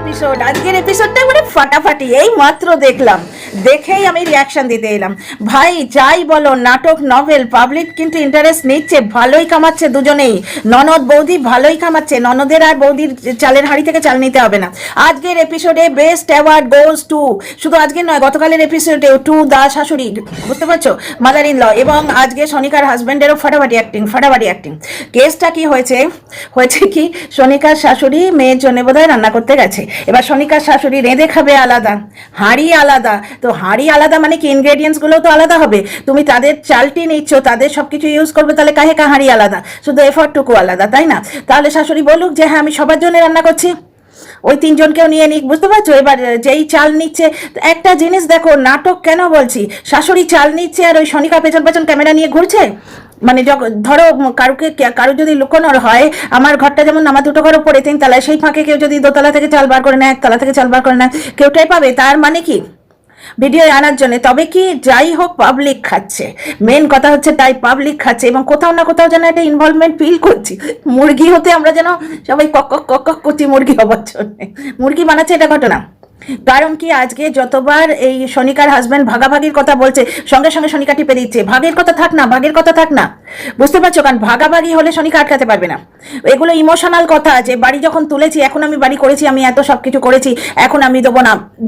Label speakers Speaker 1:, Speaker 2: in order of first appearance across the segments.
Speaker 1: আজকের এপিসোডটা মানে ফাটাফাটি, এই মাত্র দেখলাম, দেখেই আমি রিয়াকশন দিতে এলাম। ভাই যাই বলো, নাটক নভেল পাবলিক কিন্তু ইন্টারেস্ট নিচ্ছে, ভালোই কামাচ্ছে দুজনেই। ননদ বৌদি ভালোই কামাচ্ছে, ননদের আর বৌদির চালের হাঁড়ি থেকে চাল নিতে হবে না। আজকের এপিসোডে বেস্ট অ্যাওয়ার্ড গোজ টু, শুধু আজকে নয় গতকালের এপিসোডেও টু দা শাশুড়ি, বুঝতে পারছো, মাদার ইন ল, এবং আজকে সনিকার হাজব্যান্ডেরও ফাটাফাটি অ্যাক্টিং। কেসটা কি হয়েছে কি, সনিকার শাশুড়ি মেয়ের জন্য বোধহয় রান্না করতে গেছে। এবার সনিকার শাশুড়ি রেঁধে খাবে আলাদা, হাঁড়ি আলাদা, তো হাঁড়ি আলাদা মানে কি ইনগ্রেডিয়েন্টস গুলো তো আলাদা হবে। তুমি তাদের চালটি নিচ্ছ, তাদের সবকিছু ইউজ করবে, তাহলে কাহে হাঁড়ি আলাদা, শুধু এফর্টটুকু আলাদা, তাই না? তাহলে শাশুড়ি বলুক যে হ্যাঁ আমি সবার জন্য রান্না করছি, ওই তিনজনকেও নিয়ে নিক, বুঝতে পারছো? এবার যেই চাল নিচ্ছে, একটা জিনিস দেখো, নাটক কেন বলছি, শাশুড়ি চাল নিচ্ছে আর ওই সনিকা পেছন পেছন ক্যামেরা নিয়ে ঘুরছে। মানে ধরো কারো যদি লুকোনোর হয়, আমার ঘরটা যেমন আমার দুটো ঘর উপরে 3 তলায়, সেই ফাঁকে কেউ যদি দোতলা থেকে চাল বার করে নেয়, 1 তলা থেকে চাল বার করে নেয়, কেউটাই পাবে, তার মানে কি ভিডিও আনার জন্য। তবে কি যাই হোক পাবলিক খাচ্ছে, মেন কথা হচ্ছে তাই পাবলিক খাচ্ছে, এবং কোথাও না কোথাও যেন একটা ইনভলভমেন্ট ফিল করছি। মুরগি হতে আমরা যেন সবাই কক কক করছি মুরগি হবার জন্য, মুরগি বানাচ্ছে, এটা ঘটনা। কারণ কি আজকে যতবার এই সনিকার হাজব্যান্ড ভাগাভাগির কথা বলছে, সঙ্গে সঙ্গে সনিকা টিপে দিচ্ছে, ভাগের কথা থাক না, বুঝতে পারছো? কারণ ভাগাভাগি হলে সনিকা আটকাতে পারবে না। এগুলো ইমোশনাল কথা, যে বাড়ি যখন তুলেছি, এখন আমি বাড়ি করেছি, আমি এত সবকিছু করেছি, এখন আমি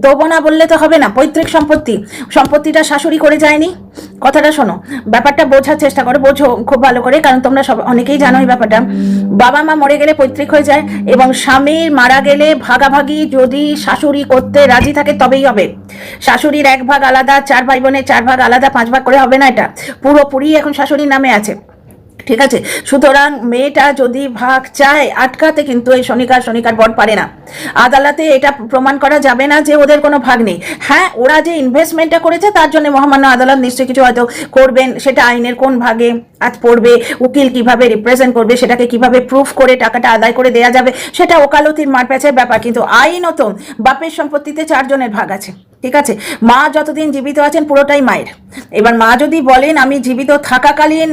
Speaker 1: দেবো না বললে তো হবে না। পৈতৃক সম্পত্তিটা শাশুড়ি করে যায়নি, কথাটা শোনো, ব্যাপারটা বোঝার চেষ্টা করো, বোঝো খুব ভালো করে, কারণ তোমরা সব অনেকেই জানো এই ব্যাপারটা। বাবা মা মরে গেলে পৈতৃক হয়ে যায়, এবং স্বামীর মারা গেলে ভাগাভাগি যদি শাশুড়ি করতে রাজি থাকে তবেই হবে। শাশুড়ির 1 ভাগ আলাদা, 4 ভাই বোনের 4 ভাগ আলাদা, 5 ভাগ করে হবে না, এটা পুরোপুরি এখন শাশুড়ির নামে আছে, ঠিক আছে? সুতরাং মেয়েটা যদি ভাগ চায় আটকাতে, কিন্তু এই সনিকার বর পারে না। আদালতে এটা প্রমাণ করা যাবে না যে ওদের কোনো ভাগ নেই। হ্যাঁ, ওরা যে ইনভেস্টমেন্টটা করেছে তার জন্য মহামান্য আদালত নিশ্চয়ই কিছু হয়তো করবেন, সেটা আইনের কোন ভাগে আজ পড়বে, উকিল কিভাবে রিপ্রেজেন্ট করবে, সেটাকে কিভাবে প্রুফ করে টাকাটা আদায় করে দেওয়া যাবে, সেটা ওকালতির মারপ্যাচের ব্যাপার। কিন্তু আইনত বাপের সম্পত্তিতে 4 জনের ভাগ আছে, ঠিক আছে? মা যতদিন জীবিত আছেন পুরোটাই মায়ের। এবার মা যদি বলেন আমি জীবিত থাকাকালীন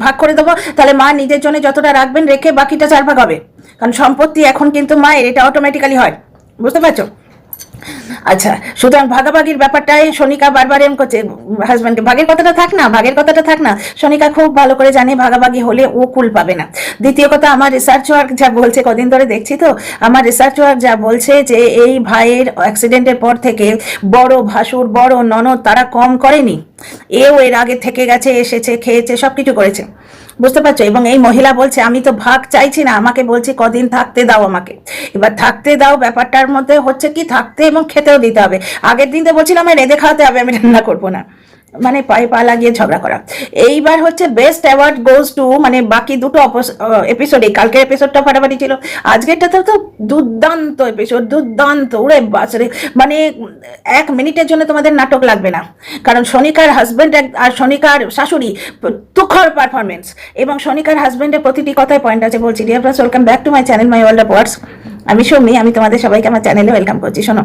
Speaker 1: ভাগ করে দেবো, তাহলে মা নিজের জন্য যতটা রাখবেন, রেখে বাকিটা 4 ভাগ হবে, কারণ সম্পত্তি এখন কিন্তু মায়ের, এটা অটোমেটিক্যালি হয়, বুঝতে পারছো? আচ্ছা, সুতরাং ভাগাভাগির ব্যাপারটাই সনিকা বারবার এম করছে হাজব্যান্ডকে, ভাগের কথাটা থাক না। সনিকা খুব ভালো করে জানে ভাগাভাগি হলে ও কুল পাবে না। দ্বিতীয় কথা, আমার রিসার্চ ওয়ার্ক যা বলছে, কদিন ধরে দেখছি তো, আমার রিসার্চ ওয়ার্ক যা বলছে যে এই ভাইয়ের অ্যাক্সিডেন্টের পর থেকে বড় ভাসুর, বড় ননদ তারা কম করেনি, এও এর আগে থেকে গেছে, এসেছে, খেয়েছে, সবকিছু করেছে, বুঝতে পারছো? এবং এই মহিলা বলছে আমি তো ভাগ চাইছি না, আমাকে বলছি কদিন থাকতে দাও আমাকে। এবার থাকতে দাও ব্যাপারটার মধ্যে হচ্ছে কি, থাকতে এবং খেতেও দিতে হবে। আগের দিন তো বলছিলাম আমি রেঁধে খাওয়াতে হবে, আমি রান্না করবো না, মানে পায়ে পা লাগিয়ে ঝগড়া করা। এইবার হচ্ছে বেস্ট অ্যাওয়ার্ড গোজ টু, মানে বাকি দুটো এপিসোডে, কালকের এপিসোডটা ফাটাফাটি ছিল, আজকেরটাতে তো দুর্দান্ত এপিসোড, দুর্দান্ত, ওরে বাসরে, মানে 1 মিনিটের জন্য তোমাদের নাটক লাগবে না, কারণ সনিকার হাজব্যান্ড আর সনিকার শাশুড়ি তুখর পারফরমেন্স, এবং সনিকার হাজব্যান্ডের প্রতিটি কথায় পয়েন্ট আছে। বলছি dear friends, welcome back to my channel my world of words. আমি সৌমি, আমি তোমাদের সবাইকে আমার চ্যানেলে ওয়েলকাম করছি। শোনো,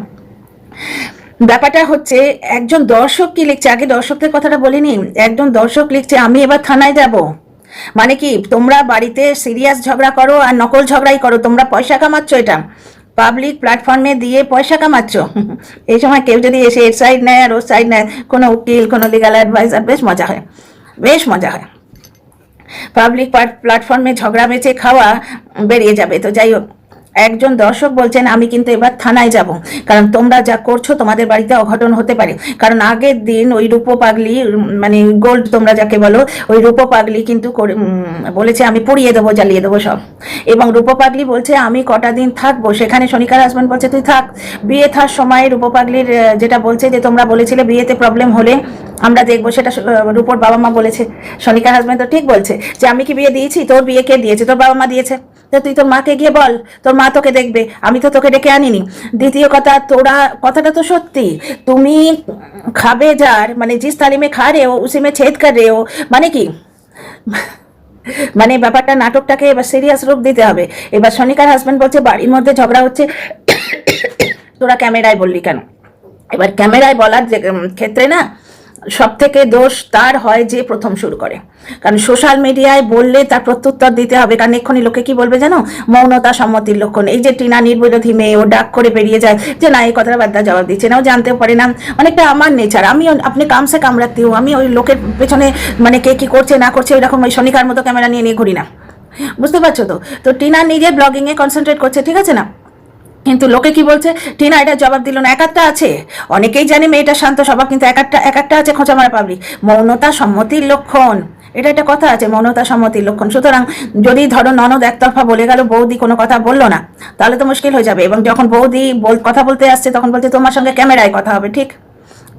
Speaker 1: ব্যাপারটা হচ্ছে একজন দর্শক কি লিখছে, আগে দর্শকদের কথাটা বলিনি। একজন দর্শক লিখছে আমি এবার থানায় যাব, মানে কি তোমরা বাড়িতে সিরিয়াস ঝগড়া করো আর নকল ঝগড়াই করো, তোমরা পয়সা কামাচ্ছ, এটা পাবলিক প্ল্যাটফর্মে দিয়ে পয়সা কামাচ্ছ। এই সময় কেউ যদি এসে এর সাইড নেয় আর ওর সাইড নেয়, কোনো উকিল, কোনো লিগাল অ্যাডভাইজার, বেশ মজা হয়। পাবলিক প্ল্যাটফর্মে ঝগড়া বেঁচে খাওয়া বেরিয়ে যাবে। তো যাই হোক, একজন দর্শক বলছেন আমি কিন্তু এবার থানায় যাব, কারণ তোমরা যা করছো তোমাদের বাড়িতে অঘটন হতে পারে। কারণ আগের দিন ওই রূপো পাগলি, মানে গোল্ড তোমরা যাকে বলো, ওই রূপো পাগলি কিন্তু বলেছে আমি পুড়িয়ে দেবো, জ্বালিয়ে দেবো সব। এবং রূপো পাগলি বলছে আমি কটা দিন থাকবো, সেখানে সনিকার হাজব্যান্ড বলছে তুই থাক। বিয়ে থার সময় রূপো পাগলির যেটা বলছে যে তোমরা বলেছিলে বিয়েতে প্রবলেম হলে আমরা দেখবো, সেটা রূপোর বাবা মা বলেছে। সনিকার হাজব্যান্ড তো ঠিক বলছে যে আমি কি বিয়ে দিয়েছি, তোর বিয়ে কে দিয়েছে, তোর বাবা মা দিয়েছে, তো তুই তোর মাকে গিয়ে বল, তোর মা তোকে দেখবে, আমি তো তোকে ডেকে আনিনি। দ্বিতীয় কথা, তোরা কথাটা তো সত্যি, তুমি খাবে যার, মানে জিস থালি মে খা রে হো উসি মে ছেদ কর রে হো, মানে কি, মানে ব্যাপারটা নাটকটাকে এবার সিরিয়াস রূপ দিতে হবে। এবার সনিকার হাজব্যান্ড বলছে বাড়ির মধ্যে ঝগড়া হচ্ছে, তোরা ক্যামেরায় বললি কেন? এবার ক্যামেরায় বলার ক্ষেত্রে না সব থেকে দোষ তার হয় যে প্রথম শুরু করে, কারণ সোশ্যাল মিডিয়ায় বললে তার প্রত্যুত্তর দিতে হবে, কারণ এক্ষুনি লোকে কি বলবে জানো, মৌনতা সম্মতির লক্ষণ। এই যে টিনা নির্বিরোধী মেয়ে, ও ডাক করে বেরিয়ে যায় যে না এই কথাটা বাদ জবাব দিচ্ছে না, ও জানতেও পারে না, অনেকটা আমার নেচার, আমি আপনি কামসে কামড়াতেও আমি ওই লোকের পেছনে মানে কে কি করছে না করছে ওইরকম ওই শনিকার মতো ক্যামেরা নিয়ে নিয়ে ঘুরি না, বুঝতে পারছো তো। তো টিনা নিজের ব্লগিংয়ে কনসেন্ট্রেট করছে, ঠিক আছে না, কিন্তু লোকে কি বলছে, টিনা এটা জবাব দিল না। এক একটা আছে, অনেকেই জানে মেয়েটা শান্ত স্বভাব, কিন্তু এক একটা আছে খোঁচা মারা পাবলিক। মৌনতা সম্মতির লক্ষণ, এটা একটা কথা আছে, মৌনতা সম্মতির লক্ষণ। সুতরাং যদি ধরো ননদ একতরফা বলে গেল, বৌদি কোনো কথা বললো না, তাহলে তো মুশকিল হয়ে যাবে। এবং যখন বৌদি কথা বলতে আসছে তখন বলছে তোমার সঙ্গে ক্যামেরায় কথা হবে, ঠিক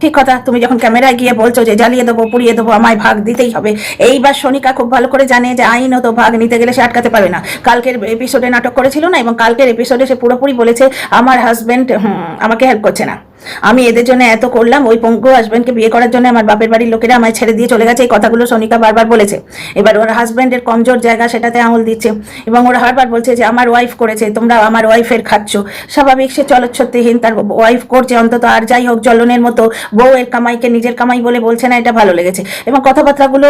Speaker 1: ঠিক কথা। তুমি যখন ক্যামেরায় গিয়ে বলছো যে জ্বালিয়ে দেবো পুড়িয়ে দেবো আমায় ভাগ দিতেই হবে, এইবার সোনিকা খুব ভালো করে জানে যে আইনত ভাগ নিতে গেলে সে আটকাতে পারবে না। কালকের এপিসোডে নাটক করেছিল না, এবং কালকের এপিসোডে সে পুরোপুরি বলেছে আমার হাজবেন্ড আমাকে হেল্প করছে না, আমি এদের জন্য এত করলাম, ওই পঙ্গু হাজবেন্ডকে বিয়ে করার জন্য আমার বাপের বাড়ির লোকেরা আমায় ছেড়ে দিয়ে চলে গেছে, এই কথাগুলো সোনিকা বারবার বলেছে। এবার ওর হাজবেন্ডের কমজোর জায়গা সেটাতে আঙুল দিচ্ছে, এবং ওরা বারবার বলছে যে আমার ওয়াইফ করেছে, তোমরা আমার ওয়াইফের খাচ্ছ। স্বাভাবিক, সে চলচ্ছত্রহীন, তার ওয়াইফ করছে অন্তত, আর যাই হোক জ্বলনের মতো বউয়ের কামাইকে নিজের কামাই বলে বলছে না, এটা ভালো লেগেছে। এবং কথাবার্তাগুলো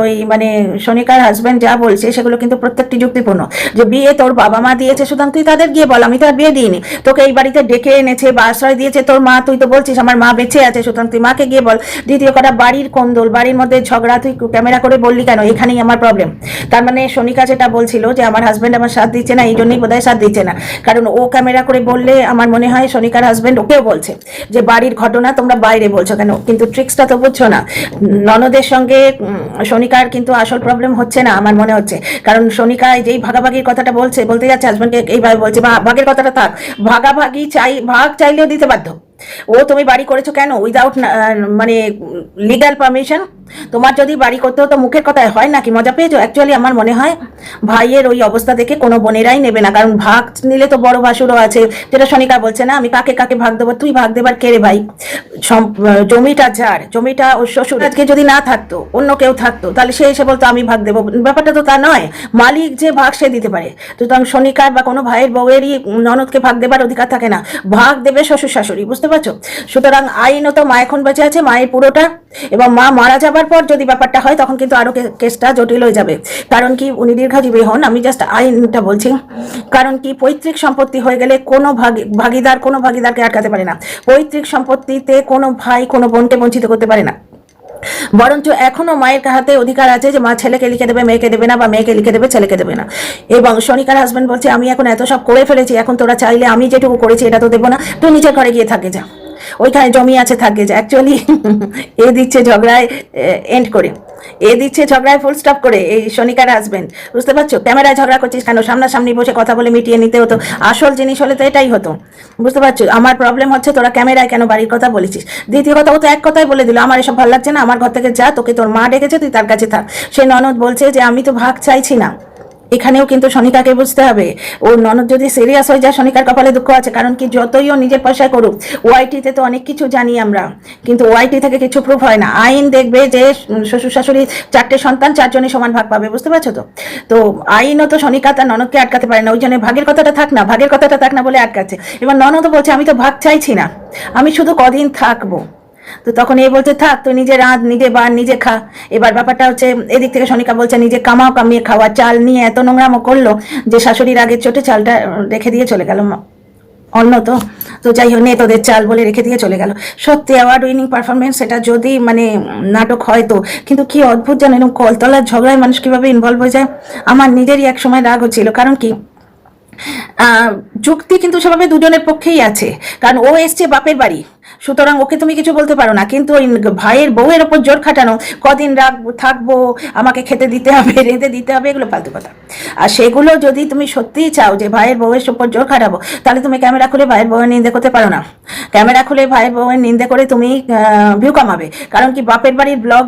Speaker 1: ওই মানে সোনিকার হাজবেন্ড যা বলছে সেগুলো কিন্তু প্রত্যেকটি যুক্তিপূর্ণ, যে বিয়ে তোর বাবা মা দিয়েছে, সুতরাং তুই তাদের গিয়ে বল আমি তো আর বিয়ে দিইনি, তোকে এই বাড়িতে ডেকে এনেছে বা আশ্রয় দিয়েছে তোর মা, তুই তো বলছিস আমার মা বেঁচে আছে, সুতরাং তুই মাকে গিয়ে বল। দ্বিতীয় কথা, বাড়ির কোন্দল, বাড়ির মধ্যে ঝগড়া, তুই ক্যামেরা করে বললি কেন, এখানেই আমার প্রবলেম। তার মানে সোনিকা যেটা বলছিল যে আমার হাজবেন্ড আমার সাথ দিচ্ছে না, এই জন্যই বোধহয় সাথ দিচ্ছে না, কারণ ও ক্যামেরা করে বললে আমার মনে হয় সোনিকার হাজবেন্ড ওকেও বলছে যে বাড়ির ঘটনা তোমরা বাইরে বলছো কেন। কিন্তু ট্রিক্সটা তো বুঝছো না, ননদের সঙ্গে সোনিকার কিন্তু আসল প্রবলেম হচ্ছে না আমার মনে হচ্ছে, কারণ সোনিকা যেই ভাগাভাগির কথাটা বলতে যাচ্ছে হাজবেন্ডকে এইভাবে বলছে, ভাগের কথাটা থাক, ভাগাভাগি ভাগ চাইলেও দিতে বাধ্য। ও তুমি বাড়ি করেছো কেন উইদাউট মানে লিগ্যাল পারমিশন? তোমার যদি বাড়ি করতে হতো মুখের কথায় হয় নাকি, মজা পেয়েছো? অ্যাকচুয়ালি আমার মনে হয় ভাইয়ের ওই অবস্থা দেখে কোনো বোনেরাই নেবে না, কারণ ভাগ নিলে তো বড় ভাসুরও আছে, যেটা সোনিকা বলছে না আমি কাকে কাকে ভাগ দেবো, তুই ভাগ দেবার কে রে ভাই? জমিটা যার, জমিটা ওর শ্বশুর, আজকে যদি না থাকতো অন্য কেউ থাকতো তাহলে সে এসে বলতো আমি ভাগ দেবো, ব্যাপারটা তো তা নয়, মালিক যে ভাগ সে দিতে পারে। সুতরাং সোনিকার বা কোনো ভাইয়ের বউয়েরই ননদকে ভাগ দেবার অধিকার থাকে না, ভাগ দেবে শ্বশুর শাশুড়ি, বুঝতে পারছো? সুতরাং আইনত মা এখন বেঁচে আছে, মায়ের পুরোটা, এবং মা মারা যাবার পর যদি ব্যাপারটা হয় তখন কিন্তু আরো কেসটা জটিল হয়ে যাবে। কারণ কি উনি দীর্ঘজীবী হন, আমি জাস্ট আইনটা বলছি, কারণ কি পৈতৃক সম্পত্তি হয়ে গেলে কোনো ভাগিদারকে আটকাতে পারে না, পৈতৃক সম্পত্তিতে কোনো ভাই কোনো বোনকে বঞ্চিত করতে পারে না, বরঞ্চ এখনো মায়ের হাতে অধিকার আছে যে মা ছেলেকে লিখে দেবে মেয়েকে দেবে না, বা মেয়েকে লিখে দেবে ছেলেকে দেবে না। এবং সোনিকার হাজবেন্ড বলছে আমি এখন এত সব করে ফেলেছি, এখন তোরা চাইলে আমি যেটুকু করেছি এটা তো দেবো না, তুই নিজের ঘরে গিয়ে থাকে যা, ওইখানে জমি আছে থাকে যা। অ্যাকচুয়ালি এ দিচ্ছে ঝগড়ায় এন্ড করে, এ দিচ্ছে ঝগড়ায় ফুল স্টপ করে, এই সোনিকার হাজবেন্ড, বুঝতে পারছো? ক্যামেরায় ঝগড়া করছিস কেন, সামনাসামনি বসে কথা বলে মিটিয়ে নিতে হতো, আসল জিনিস হলে তো এটাই হতো, বুঝতে পারছো? আমার প্রবলেম হচ্ছে তোরা ক্যামেরায় কেন বাড়ির কথা বলেছিস। দ্বিতীয় কথা, ও তো এক কথাই বলে দিল আমার এসব ভালো লাগছে না, আমার ঘর থেকে যা, তোকে তোর মা ডেকেছে তুই তার কাছে থাক। সে ননদ বলছে যে আমি তো ভাগ চাইছি না। এখানেও কিন্তু সোনিকাকে বুঝতে হবে, ওর ননদ যদি সিরিয়াস হয়ে যায় সোনিকার কপালে দুঃখ আছে, কারণ কি যতই ও নিজের পয়সায় করুক, ওআইটিতে তো অনেক কিছু জানি আমরা, কিন্তু ওআইটি থেকে কিছু প্রুফ হয় না। আইন দেখবে যে শ্বশুর শাশুড়ি 4টে সন্তান 4জনই সমান ভাগ পাবে, বুঝতে পারছো তো? তো আইনও তো সোনিকা তার ননদকে আটকাতে পারে না, ওই জন্য ভাগের কথাটা থাক না বলে আটকাচ্ছে। এবার ননদও বলছে আমি তো ভাগ চাইছি না, আমি শুধু কদিন থাকবো। তো তখন এই বলছে থাক তুই নিজে রাঁধ নিজে বান নিজে খা। এবার ব্যাপারটা হচ্ছে এদিক থেকে সোনিকা বলছে নিজে কামিয়ে খাওয়া, চাল নিয়ে এত নোংরামো করলো যে শাশুড়ির আগের চোটে চালটা রেখে দিয়ে চলে গেল অন্য তো যাই হোক নে তোদের চাল বলে রেখে দিয়ে চলে গেল। সত্যি অ্যাওয়ার্ড উইনিং পারফরমেন্স, এটা যদি মানে নাটক হয় তো, কিন্তু কি অদ্ভুত জানো এরকম কলতলার ঝগড়ায় মানুষ কিভাবে ইনভলভ হয়ে যায়। আমার নিজেরই এক সময় রাগ হচ্ছিল, কারণ কি যুক্তি কিন্তু সেভাবে দুজনের পক্ষেই আছে, কারণ ও এসছে বাপের বাড়ি, সুতরাং ওকে তুমি কিছু বলতে পারো না, কিন্তু ওই ভাইয়ের বউয়ের ওপর জোর খাটানো, কদিন থাকবো, আমাকে খেতে দিতে হবে, রেঁধে দিতে হবে, এগুলো ফালতু কথা। আর সেগুলো যদি তুমি সত্যিই চাও যে ভাইয়ের বউয়ের ওপর জোর খাটাবো, তাহলে তুমি ক্যামেরা খুলে ভাইয়ের বউয়ের নিন্দে করতে পারো না। ক্যামেরা খুলে ভাইয়ের বউয়ের নিন্দে করে তুমি ভিউ কামাবে, কারণ কি বাপের বাড়ির ব্লগ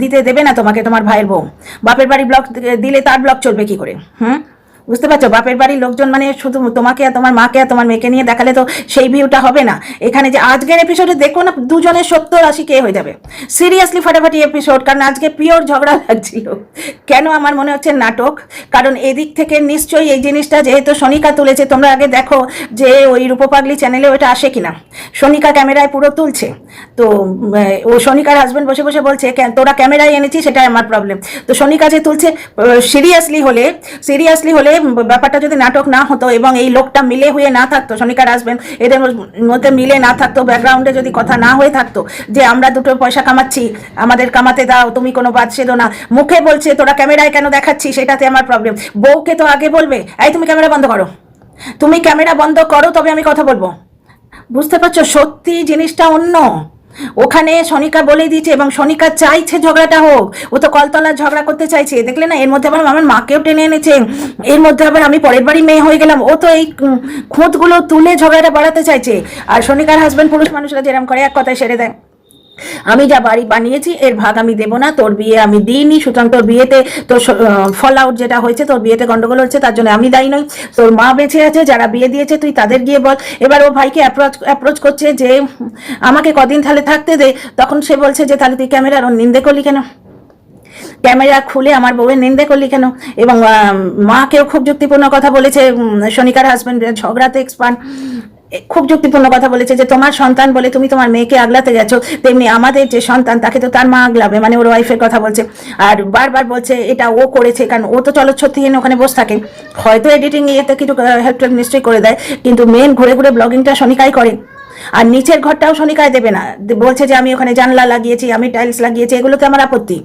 Speaker 1: দিতে দেবে না তোমাকে তোমার ভাইয়ের বউ, বাপের বাড়ির ব্লগ দিলে তার ব্লগ চলবে কি করে? বুঝতে পারছো? বাপের বাড়ির লোকজন মানে শুধু তোমাকে আর তোমার মাকে আর তোমার মেয়েকে নিয়ে দেখালে তো সেই ভিউটা হবে না। এখানে যে আজকের এপিসোডে দেখো না, দুজনের 70-80 কে হয়ে যাবে। সিরিয়াসলি ফাটাফাটি এপিসোড, কারণ আজকে পিওর ঝগড়া লাগছিল। কেন আমার মনে হচ্ছে নাটক, কারণ এদিক থেকে নিশ্চয়ই এই জিনিসটা যেহেতু সোনিকা তুলেছে, তোমরা আগে দেখো যে ওই রূপপাগলি চ্যানেলে ওটা আসে কিনা। সোনিকা ক্যামেরায় পুরো তুলছে, তো ও সোনিকার হাজবেন্ড বসে বসে বলছে তোরা ক্যামেরায় এনেছিস, সেটাই আমার প্রবলেম। তো সোনিকা যে তুলছে, সিরিয়াসলি হলে ব্যাপারটা যদি নাটক না হতো এবং এই লোকটা মিলে হয়ে না থাকতো, সোনিকার হাজবেন্ড এদের মধ্যে মিলে না থাকতো, ব্যাকগ্রাউন্ডে যদি কথা না হয়ে থাকতো যে আমরা দুটো পয়সা কামাচ্ছি, আমাদের কামাতে দাও, তুমি কোনো বাদ সেদো না, মুখে বলছে তোরা ক্যামেরায় কেন দেখাচ্ছিস, সেটাতে আমার প্রবলেম। বউকে তো আগে বলবে এই তুমি ক্যামেরা বন্ধ করো, তুমি ক্যামেরা বন্ধ করো, তবে আমি কথা বলবো। বুঝতে পারছো? সত্যি জিনিসটা অন্য। ওখানে সোনিকা বলে দিয়েছে এবং সোনিকা চাইছে ঝগড়াটা হোক, ও তো কলতলার ঝগড়া করতে চাইছে, দেখলে না? এর মধ্যে আবার আমার মাকেও টেনে এনেছে, এর মধ্যে আবার আমি পরের বাড়ি মেয়ে হয়ে গেলাম। ও তো এই খুঁতগুলো তুলে ঝগড়াটা বাড়াতে চাইছে। আর সোনিকার হাজবেন্ড পুরুষ মানুষরা যেরকম করে, এক কথায় সেরে দেয়, আমি যা বাড়ি বানিয়েছি এর ভাগ আমি দেবো না, তোর বিয়ে আমি দিইনি, সুতরাং তোর বিয়েতে তোর ফল আউট যেটা হয়েছে, তোর বিয়েতে গন্ডগোল হচ্ছে, তার জন্য আমি দায়ী নই। তোর মা বেঁচে আছে, যারা বিয়ে দিয়েছে তুই তাদের গিয়ে বল। এবার ও ভাইকে অ্যাপ্রোচ করছে যে আমাকে কদিন তাহলে থাকতে দে, তখন সে বলছে যে তাহলে তুই ক্যামেরার ওর নিন্দে করলি কেন, ক্যামেরা খুলে আমার বউয়ের নিন্দে করলি কেন। এবং মাকেও খুব যুক্তিপূর্ণ কথা বলেছে, সোনিকার হাজবেন্ড ঝগড়াতে এক্সপার্ট, খুব যুক্তিপূর্ণ কথা বলেছে যে তোমার সন্তান বলে তুমি তোমার মেয়েকে আগলাতে গেছো, তেমনি আমাদের যে সন্তান তাকে তো তার মা আগলাবে, মানে ওর ওয়াইফের কথা বলছে। আর বারবার বলছে এটা ও করেছে, কারণ ও তো চলচ্ছত্রহীন ওখানে বসে থাকে, হয়তো এডিটিং ইয়েতে কিছু হেল্প নিশ্চয়ই করে দেয়, কিন্তু মেন ঘুরে ঘুরে ব্লগিংটা সোনিকাই করে। আর নিচের ঘরটাও সোনিকায় দেবে না, বলছে যে আমি ওখানে জানলা লাগিয়েছি, আমি টাইলস লাগিয়েছি, এগুলোতে আমার আপত্তি।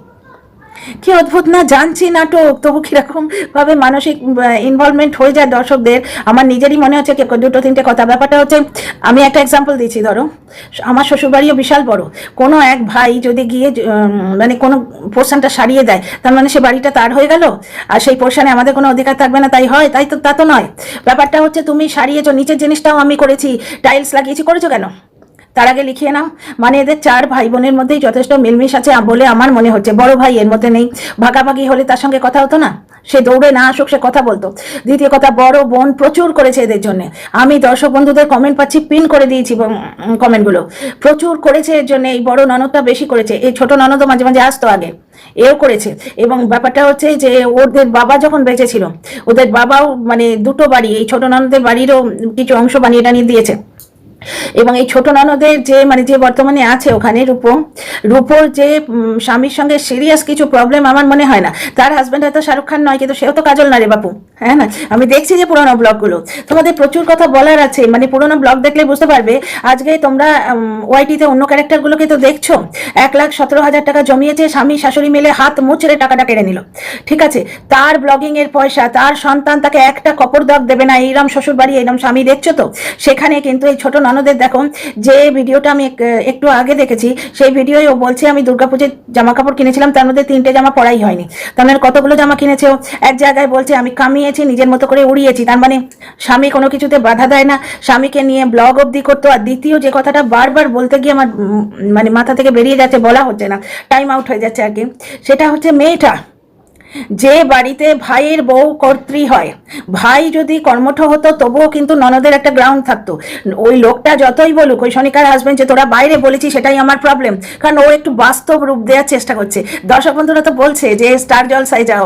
Speaker 1: কি অদ্ভুত না? জানছি নাটক, তবু কিরকম ভাবে মানসিক ইনভলভমেন্ট হয়ে যায় দর্শকদের, আমার নিজেরই মনে হচ্ছে দুটো তিনটে কথা। ব্যাপারটা হচ্ছে, আমি একটা এক্সাম্পল দিচ্ছি, ধরো আমার শ্বশুরবাড়িও বিশাল বড়, কোনো এক ভাই যদি গিয়ে মানে কোনো পোর্শনটা সারিয়ে দেয়, তার মানে সে বাড়িটা তার হয়ে গেল, আর সেই পোর্শনে আমাদের কোনো অধিকার থাকবে না, তাই হয়? তাই তো, তা তো নয়। ব্যাপারটা হচ্ছে তুমি সারিয়েছো, নিচের জিনিসটাও আমি করেছি, টাইলস লাগিয়েছি, করেছো কেন? তার আগে লিখিয়ে নাও। মানে এদের 4 ভাই বোনের মধ্যেই যথেষ্ট মিলমিশ আছে বলে আমার মনে হচ্ছে। বড় ভাই এর মধ্যে নেই, ভাগাভাগি হলে তার সঙ্গে কথা হতো না, সে দৌড়ে না আসুক, সে কথা বলতো। দ্বিতীয় কথা, বড় বোন প্রচুর করেছে এদের জন্য, আমি দর্শক বন্ধুদের কমেন্ট পাচ্ছি, পিন করে দিয়েছি কমেন্টগুলো, প্রচুর করেছে এর জন্য। এই বড় ননদটা বেশি করেছে, এই ছোট ননদও মাঝে মাঝে আসতো আগে, এও করেছে। এবং ব্যাপারটা হচ্ছে যে ওদের বাবা যখন বেঁচে ছিল, ওদের বাবাও মানে দুটো বাড়ি, এই ছোট ননদের বাড়িরও কিছু অংশ বানিয়ে টানিয়ে দিয়েছে। এবং এই ছোট ননদের যে মানে যে বর্তমানে আছে ওখানে রূপোর যে স্বামীর সঙ্গে সিরিয়াস কিছু প্রবলেম আমার মনে হয় না। তার হাজব্যান্ড হয়তো শাহরুখ খান নয়, কিন্তু সেও তো কাজল না রে বাপু, হ্যাঁ না? আমি দেখছি যে পুরোনো ব্লগগুলো, তোমাদের প্রচুর কথা বলার আছে, মানে পুরোনো ব্লগ দেখলে বুঝতে পারবে। আজকে তোমরা ওয়াইটিতে অন্য ক্যারেক্টারগুলোকে তো দেখছো, 1,17,000 টাকা জমিয়েছে, স্বামী শাশুড়ি মিলে হাত মুচড়ে টাকাটা কেড়ে নিল, ঠিক আছে? তার ব্লগিং এর পয়সা, তার সন্তান তাকে একটা কপর দাগ দেবে না, এইরকম শ্বশুর বাড়ি, এইরকম স্বামী, দেখছো তো? সেখানে কিন্তু এই ছোট ননদের দেখো, যে ভিডিওটা আমি একটু আগে দেখেছি, সেই ভিডিওয় ও বলছে আমি দুর্গাপুজোর জামা কাপড় কিনেছিলাম, তার মধ্যে 3টে জামা পরাই হয়নি। তার মানে কতগুলো জামা কিনেছে ও? এক জায়গায় বলছে আমি কামিয়েছি, নিজের মতো করে উড়িয়েছি, তার মানে স্বামী কোনো কিছুতে বাধা দেয় না, স্বামীকে নিয়ে ব্লগ অবধি করতো। আর দ্বিতীয় যে কথাটা বারবার বলতে গিয়ে আমার মানে মাথা থেকে বেরিয়ে যাচ্ছে, বলা হচ্ছে না, টাইম আউট হয়ে যাচ্ছে আর কি, সেটা হচ্ছে মেয়েটা যে বাড়িতে ভাইয়ের বউ কর্ত্রী হয়, ভাই যদি কর্মঠ হতো তবুও কিন্তু ননদের একটা গ্রাউন্ড থাকতো। ওই লোকটা যতই বলুক, ওই সোনিকার হাজবেন্ড, যে তোরা বাইরে বলেছি সেটাই আমার প্রবলেম, কারণ ও একটু বাস্তব রূপ দেওয়ার চেষ্টা করছে। দর্শক বন্ধুরা তো বলছে যে স্টার জলসায় যাও।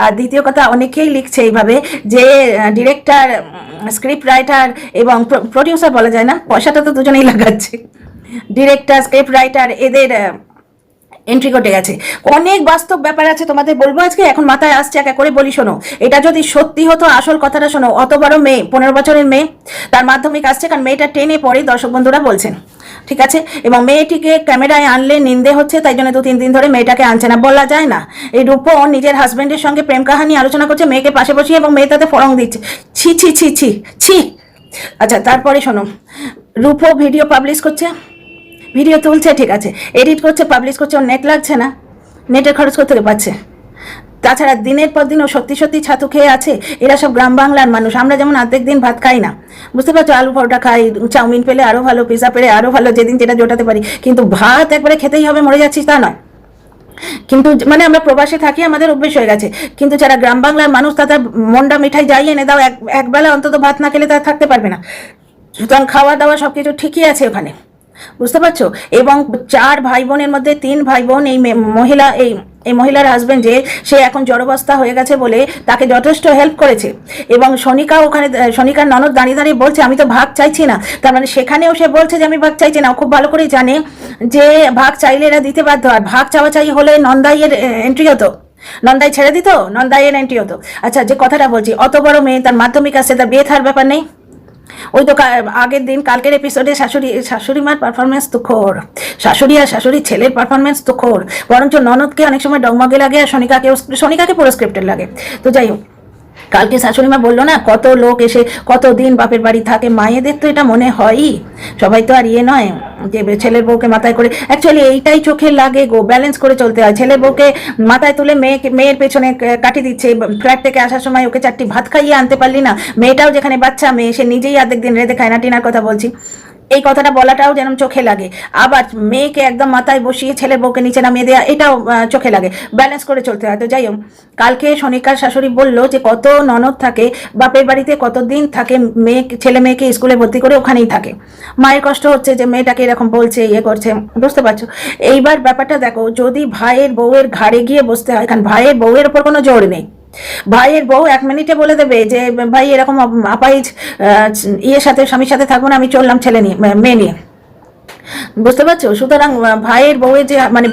Speaker 1: আর দ্বিতীয় কথা, অনেকেই লিখছে এইভাবে যে ডিরেক্টর, স্ক্রিপ্ট রাইটার এবং প্রডিউসার বলা যায় না, পয়সাটা তো দুজনেই লাগাচ্ছে, ডিরেক্টর, স্ক্রিপ্ট রাইটার, এদের এন্ট্রি ঘটে গেছে। অনেক বাস্তব ব্যাপার আছে, তোমাদের বলবো আজকে, এখন মাথায় আসছে, একা করে বলি শোনো। এটা যদি সত্যি হতো, আসল কথাটা শোনো, অত বড় মেয়ে, 15 বছরের মেয়ে, তার মাধ্যমিক আসছে, কারণ মেয়েটা 10-এ পড়ে, দর্শক বন্ধুরা বলছেন, ঠিক আছে? এবং মেয়েটিকে ক্যামেরায় আনলে নিন্দে হচ্ছে, তাই জন্য 2-3 দিন ধরে মেয়েটাকে আনছে না, বলা যায় না। এই রূপো নিজের হাজবেন্ডের সঙ্গে প্রেম কাহানি আলোচনা করছে, মেয়েকে পাশে বসিয়ে, এবং মেয়ে তাতে ফরং দিচ্ছে। ছি ছি ছি ছি ছি। আচ্ছা, তারপরে শোনো, রূপো ভিডিও পাবলিশ করছে, ভিডিও তুলছে, ঠিক আছে, এডিট করছে, পাবলিশ করছে, ওর নেট লাগছে না, নেটের খরচ করতে পারছে। তাছাড়া দিনের পর দিন ও সত্যি সত্যি ছাতু খেয়ে আছে। এরা সব গ্রাম বাংলার মানুষ, আমরা যেমন অর্ধেক দিন ভাত খাই না, বুঝতে পারছো, আলু পরোটা খাই, চাউমিন পেলে আরও ভালো, পিজা পেলে আরও ভালো, যেদিন যেটা জোটাতে পারি, কিন্তু ভাত একবারে খেতেই হবে, মরে যাচ্ছিস তা নয়। কিন্তু মানে আমরা প্রবাসে থাকি, আমাদের অভ্যেস হয়ে গেছে। কিন্তু যারা গ্রাম বাংলার মানুষ, তাদের মন্ডা মিঠাই যাই এনে দাও, একবেলা অন্তত ভাত না খেলে তারা থাকতে পারবে না। সুতরাং খাওয়া দাওয়া সবকিছু ঠিকই আছে ওখানে, বুঝতে পারছো। এবং 4 ভাই বোনের মধ্যে 3 ভাই বোন, এই মহিলার হাজবেন্ড যে, সে এখন জড়বস্তা হয়ে গেছে বলে তাকে যথেষ্ট হেল্প করেছে। এবং সনিকার ননদ দাঁড়িয়ে দাঁড়িয়ে বলছে আমি তো ভাগ চাইছি না। তার মানে সেখানেও সে বলছে যে আমি ভাগ চাইছি না। ও খুব ভালো করেই জানে যে ভাগ চাইলে এরা দিতে বাধ্য হয়। ভাগ চাওয়া চাই হলে নন্দাইয়ের এন্ট্রি হতো, নন্দাই ছেড়ে দিত, নন্দাইয়ের এন্ট্রি হতো। আচ্ছা, যে কথাটা বলছি, অত বড় মেয়ে, তার মাধ্যমিক আসছে, তার বিয়ে থার ব্যাপার নেই। ওই তো আগের দিন কালকের এপিসোডে শাশুড়ি মার পারফরমেন্স তো খোর, শাশুড়ি আর শাশুড়ির ছেলের পারফরমেন্স তো খোর, বরঞ্চ ননদকে অনেক সময় ডগমগে লাগে আর শনিকাকে পুরো স্ক্রিপ্টেড লাগে। তো যাই হোক, কালকে শাশুড়ি মা বললো না, কত লোক এসে কতদিন বাপের বাড়ি থাকে, মায়েদের তো এটা মনে হয়ই। সবাই তো আর ইয়ে নয় যে ছেলের বউকে মাথায় করে, অ্যাকচুয়ালি এইটাই চোখে লাগে গো, ব্যালেন্স করে চলতে হয়। ছেলের বউকে মাথায় তুলে মেয়ের পেছনে কাটি দিচ্ছে। ফ্ল্যাট থেকে আসার সময় ওকে 4টি ভাত খাইয়ে আনতে পারলি না? মেয়েটাও যেখানে বাচ্চা মেয়ে, সে নিজেই অর্ধেক দিন রেঁধে খায় না, টিনার কথা বলছি। এই কথাটা বলাটাও যেন চোখে লাগে। আবার মেয়েকে একদম মাথায় বসিয়ে ছেলের বউকে নিচে নামিয়ে দেওয়া, এটাও চোখে লাগে। ব্যালেন্স করে চলতে হয়। তো যাই হোক, কালকে সনিকার শাশুড়ি বললো যে কত ননদ থাকে বাপের বাড়িতে, কতদিন থাকে, ছেলে মেয়েকে স্কুলে ভর্তি করে ওখানেই থাকে। মায়ের কষ্ট হচ্ছে যে মেয়েটাকে এরকম বলছে, ইয়ে করছে, বুঝতে পারছো। এইবার ব্যাপারটা দেখো, যদি ভাইয়ের বউয়ের ঘাড়ে গিয়ে বসতে হয়, কারণ ভাইয়ের বউয়ের ওপর কোনো জোর নেই। ভাইয়ের বউ 1 মিনিটে বলে দেবে যে ভাই এরকম আপাইজ স্বামীর সাথে থাকবো না, আমি চললাম ছেলে নিয়ে, মেয়ে নিয়ে, বুঝতে পারছো। সুতরাং ভাইয়ের বউয়ের যে মানে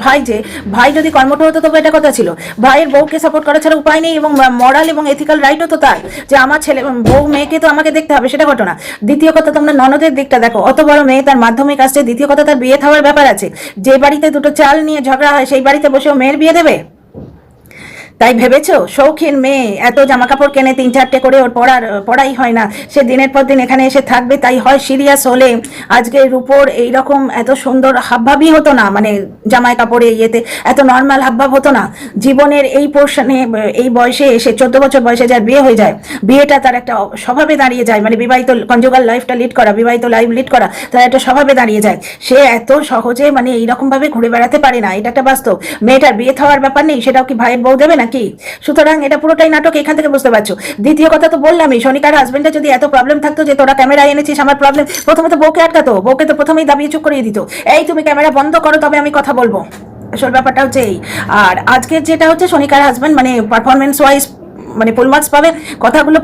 Speaker 1: ভাই যদি কর্মঠ হতো তবে এটা কথা ছিল। ভাইয়ের বউকে সাপোর্ট করা ছাড়া উপায় নেই। এবং মরাল এবং এথিক্যাল রাইটও তো তার, যে আমার ছেলে বউ মেয়েকে তো আমাকে দেখতে হবে, সেটা ঘটনা। দ্বিতীয় কথা, তোমরা ননদের দিকটা দেখো, অত বড় মেয়ে, তার মাধ্যমিক আসছে। দ্বিতীয় কথা, তার বিয়ে থাওয়ার ব্যাপার আছে। যে বাড়িতে 2টো চাল নিয়ে ঝগড়া হয়, সেই বাড়িতে বসেও মেয়ের বিয়ে দেবে? তাই ভেবেছো শৌখিন মেয়ে এত জামা কাপড় কেনে 3-4টে করে, ওর পড়াই হয় না, সে দিনের পর দিন এখানে এসে থাকবে? তাই হয় সিরিয়াস হলে আজকে রূপোর এইরকম এত সুন্দর হাবভাবই হতো না, মানে জামাই কাপড়ে ইয়েতে এত নর্মাল হাবভাব হতো না। জীবনের এই পোর্শনে, এই বয়সে এসে 14 বছর বয়সে যার বিয়ে হয়ে যায়, বিয়েটা তার একটা স্বভাবে দাঁড়িয়ে যায়, মানে বিবাহিত কনজুগাল লাইফটা লিড করা, বিবাহিত লাইফ লিড করা তার একটা স্বভাবে দাঁড়িয়ে যায়। সে এত সহজে মানে এইরকম ভাবে ঘুরে বেড়াতে পারে না, এটা একটা বাস্তব। মেয়েটার বিয়ে থাওয়ার ব্যাপার নেই, সেটাও কি ভাইয়ের বউ দেবে নাকি? সুতরাং এটা পুরোটাই নাটক, এখান থেকে বুঝতে পারছো। দ্বিতীয় কথা তো বললামই, সনিকার হাজবেন্ডের যদি এত প্রবলেম থাকতো যে তোরা ক্যামেরা এনেছিস আমার প্রবলেম, প্রথমে তো বউকে আটকাতো, বউকে তো প্রথমেই দাবিয়ে চুপ করিয়ে দিত, এই তুমি ক্যামেরা বন্ধ করো তবে আমি কথা বলবো। আসল ব্যাপারটা হচ্ছে এই। আর আজকের যেটা হচ্ছে, সনিকার হাজবেন্ড মানে পারফরমেন্স ওয়াইজ মানে ফুল মার্কস পাবে, কথাগুলো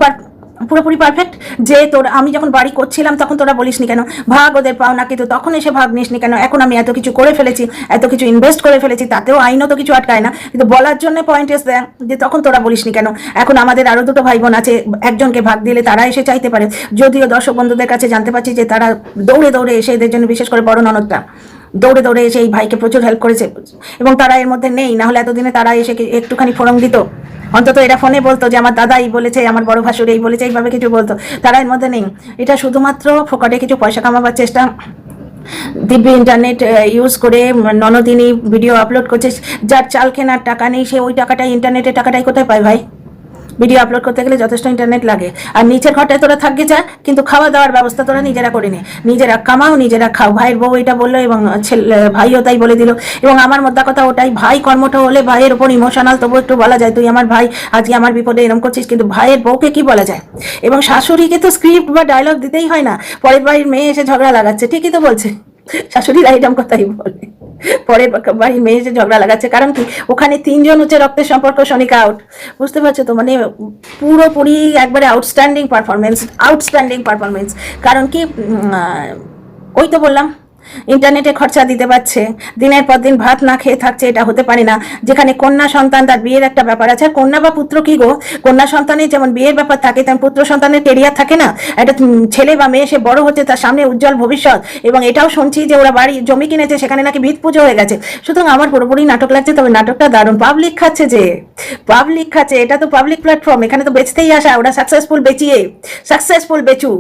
Speaker 1: পুরোপুরি পারফেক্ট। যে আমি যখন বাড়ি করছিলাম তখন তোরা বলিসনি কেন ভাগ ওদের পাও না, কিন্তু তখন এসে ভাগ নিসনি কেন? এখন আমি এত কিছু করে ফেলেছি, এত কিছু ইনভেস্ট করে ফেলেছি, তাতেও আইনও তো কিছু আটকায় না, কিন্তু বলার জন্য পয়েন্ট এসে দেয় যে তখন তোরা বলিসনি কেন? এখন আমাদের আরো 2টো ভাই বোন আছে, একজনকে ভাগ দিলে তারা এসে চাইতে পারে। যদিও দর্শক বন্ধুদের কাছে জানতে পারছি যে তারা দৌড়ে এসে, এদের জন্য বিশেষ করে বড় ননদটা দৌড়ে এসে এই ভাইকে প্রচুর হেল্প করেছে, এবং তারা এর মধ্যে নেই। না হলে এতদিনে তারা এসে একটুখানি ফোরম দিত, অন্তত এরা ফোনে বলতো যে আমার দাদাই বলেছে, আমার বড় ভাসুর এই বলেছে, এইভাবে কিছু বলতো। তারা এর মধ্যে নেই। এটা শুধুমাত্র ফোকাটে কিছু পয়সা কামাবার চেষ্টা। দিব্যি ইন্টারনেট ইউজ করে ননদিনী ভিডিও আপলোড করছে। যার চাল কেনার টাকা নেই, সে ওই টাকাটাই, ইন্টারনেটের টাকাটাই কোথায় পায় ভাই? ভিডিও আপলোড করতে গেলে যথেষ্ট ইন্টারনেট লাগে। আর নিচের ঘরটায় তোরা থাকবে যা, কিন্তু খাওয়া দাওয়ার ব্যবস্থা তোরা নিজেরা করে নে, নিজেরা কামাও, নিজেরা খাও। ভাইয়ের বউ এটা বললো এবং ভাইও তাই বলে দিল। এবং আমার মোদ্দা কথা ওটাই, ভাই কর্মঠ হলে ভাইয়ের ওপর ইমোশনাল তবু একটু বলা যায়, তুই আমার ভাই, আজকে আমার বিপদে এরকম করছিস, কিন্তু ভাইয়ের বউকে কি বলা যায়? এবং শাশুড়িকে তো স্ক্রিপ্ট বা ডায়লগ দিতেই হয় না। পরের বাড়ির মেয়ে এসে ঝগড়া লাগাচ্ছে, ঠিকই তো বলছে, শাশুড়িরা এরকম কথাই বলে, পরের বাড়ির মেয়ে এসে ঝগড়া লাগাচ্ছে। কারণ কি, ওখানে 3 জন হচ্ছে রক্তের সম্পর্ক, সনিকা আউট, বুঝতে পারছো তো। মানে পুরোপুরি একবারে আউটস্ট্যান্ডিং পারফরমেন্স। কারণ কি, ওই তো বললাম, ইন্টারনেটে খরচা দিতে পারছে, দিনের পর দিন ভাত না খেয়ে থাকছে, এটা হতে পারে না। যেখানে কন্যা সন্তান, তার বিয়ের একটা ব্যাপার আছে। কন্যা বা পুত্র কি গো, কন্যা সন্তানের যেমন বিয়ের ব্যাপার থাকে, তেমন পুত্র সন্তানের কেরিয়ার থাকে না? একটা ছেলে বা মেয়ে সে বড় হচ্ছে, তার সামনে উজ্জ্বল ভবিষ্যৎ। এবং এটাও শুনছি যে ওরা বাড়ি জমি কিনেছে, সেখানে নাকি ভিত পুজো হয়ে গেছে। সুতরাং আমার পুরোপুরি নাটক লাগছে, তবে নাটকটা দারুণ। পাবলিক খাচ্ছে, এটা তো পাবলিক প্ল্যাটফর্ম, এখানে তো বেচতেই আসা। ওরা সাকসেসফুল বেচু,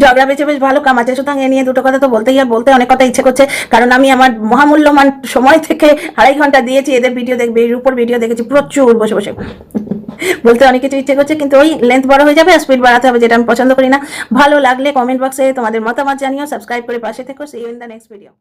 Speaker 1: ঝগড়া বেচে বেশ ভালো কামাচ্ছে। সুতরাং এ নিয়ে 2টো কথা তো বলতে অনেক কথা ইচ্ছে করছে, কারণ আমি আমার মহামূল্যমান সময় থেকে 2.5 ঘন্টা দিয়েছি এদের ভিডিও দেখবে, এর উপর ভিডিও দেখেছি প্রচুর বসে বলতে অনেক কিছু ইচ্ছে করছে, কিন্তু ওই লেন্থ বড় হয়ে যাবে আর স্পিড বাড়াতে হবে, যেটা আমি পছন্দ করি না। ভালো লাগলে কমেন্ট বক্সে তোমাদের মতামত জানিও, সাবস্ক্রাইব করে পাশে থেকো। See you in the next video.